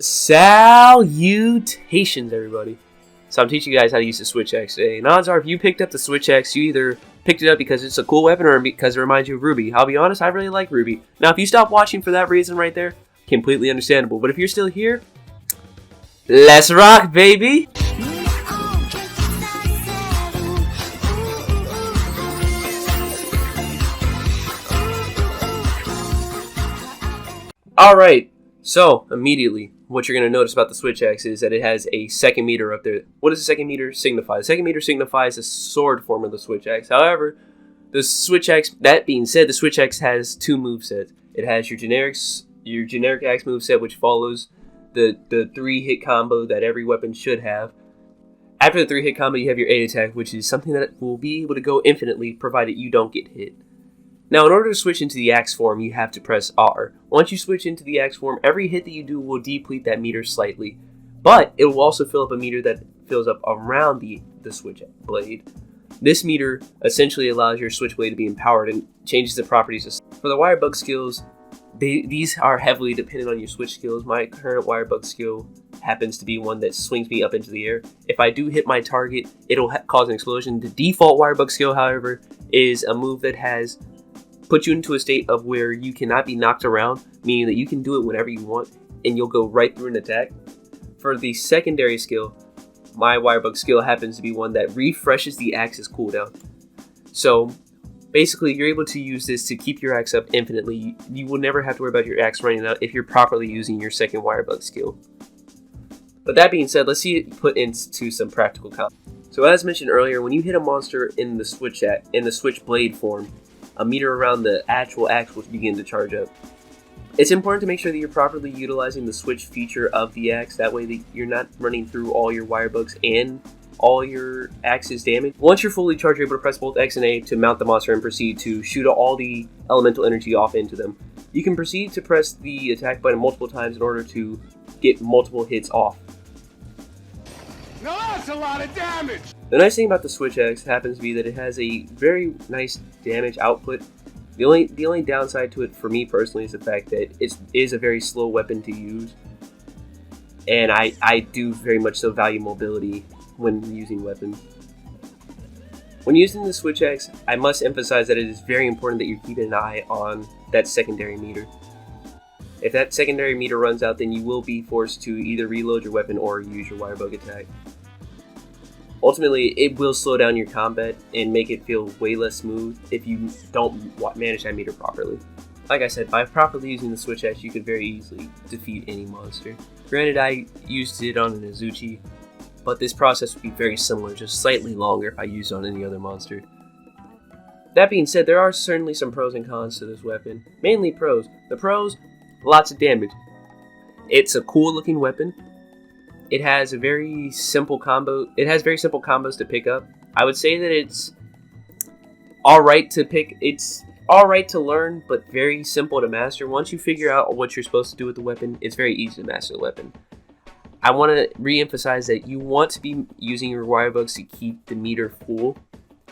Salutations, everybody. So I'm teaching you guys how to use the Switchaxe today. And odds are, if you picked up the Switchaxe, you either picked it up because it's a cool weapon or because it reminds you of Ruby. I'll be honest, I really like Ruby. Now, if you stop watching for that reason right there, completely understandable. But if you're still here, let's rock, baby! Alright, so immediately, what you're going to notice about the Switchaxe is that it has a second meter up there. What does the second meter signify? The second meter signifies the sword form of the Switchaxe. However, the Switchaxe, that being said, the Switchaxe has two movesets. It has your generic axe moveset, which follows the 3-hit combo that every weapon should have. After the 3-hit combo, you have your A attack, which is something that will be able to go infinitely, provided you don't get hit. Now, in order to switch into the axe form, you have to press R. Once you switch into the axe form, every hit that you do will deplete that meter slightly. But it will also fill up a meter that fills up around the switch blade. This meter essentially allows your switchblade to be empowered and changes the properties. For the wire bug skills, these are heavily dependent on your switch skills. My current wire bug skill happens to be one that swings me up into the air. If I do hit my target, it'll cause an explosion. The default wire bug skill, however, is a move that has put you into a state of where you cannot be knocked around, meaning that you can do it whenever you want, and you'll go right through an attack. For the secondary skill, my wirebug skill happens to be one that refreshes the axe's cooldown. So, basically, you're able to use this to keep your axe up infinitely. You will never have to worry about your axe running out if you're properly using your second wirebug skill. But that being said, let's see it put into some practical context. So as mentioned earlier, when you hit a monster in the switchblade form, a meter around the actual axe will begin to charge up. It's important to make sure that you're properly utilizing the switch feature of the axe, that way that you're not running through all your wire bugs and all your axe's damage. Once you're fully charged, you're able to press both X and A to mount the monster and proceed to shoot all the elemental energy off into them. You can proceed to press the attack button multiple times in order to get multiple hits off. Now that's a lot of damage! The nice thing about the Switchaxe happens to be that it has a very nice damage output. The only downside to it for me personally is the fact that it is a very slow weapon to use. And I do very much so value mobility when using weapons. When using the Switchaxe, I must emphasize that it is very important that you keep an eye on that secondary meter. If that secondary meter runs out, then you will be forced to either reload your weapon or use your wirebug attack. Ultimately, it will slow down your combat and make it feel way less smooth if you don't manage that meter properly. Like I said, by properly using the Switchaxe, you could very easily defeat any monster. Granted, I used it on an Azuchi, but this process would be very similar, just slightly longer if I used it on any other monster. That being said, there are certainly some pros and cons to this weapon. Mainly pros. The pros, lots of damage. It's a cool looking weapon. It has very simple combos to pick up. I would say that it's alright to pick. It's alright to learn, but very simple to master. Once you figure out what you're supposed to do with the weapon, it's very easy to master the weapon. I want to re-emphasize that you want to be using your wirebugs to keep the meter full,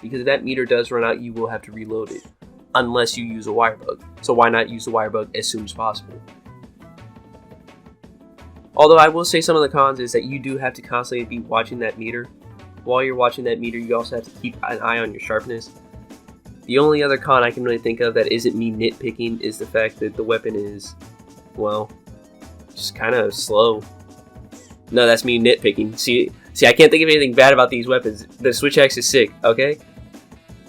because if that meter does run out, you will have to reload it, unless you use a wirebug. So why not use the wirebug as soon as possible? Although I will say some of the cons is that you do have to constantly be watching that meter. While you're watching that meter, you also have to keep an eye on your sharpness. The only other con I can really think of that isn't me nitpicking is the fact that the weapon is, well, just kind of slow. No, that's me nitpicking. See, I can't think of anything bad about these weapons. The Switchaxe is sick, okay?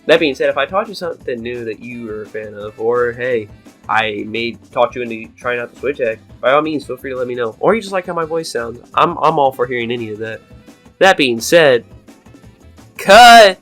That being said, if I taught you something new that you were a fan of, or hey, I may talk you into trying out the Switchaxe, by all means, feel free to let me know. Or you just like how my voice sounds. I'm all for hearing any of that. That being said, cut!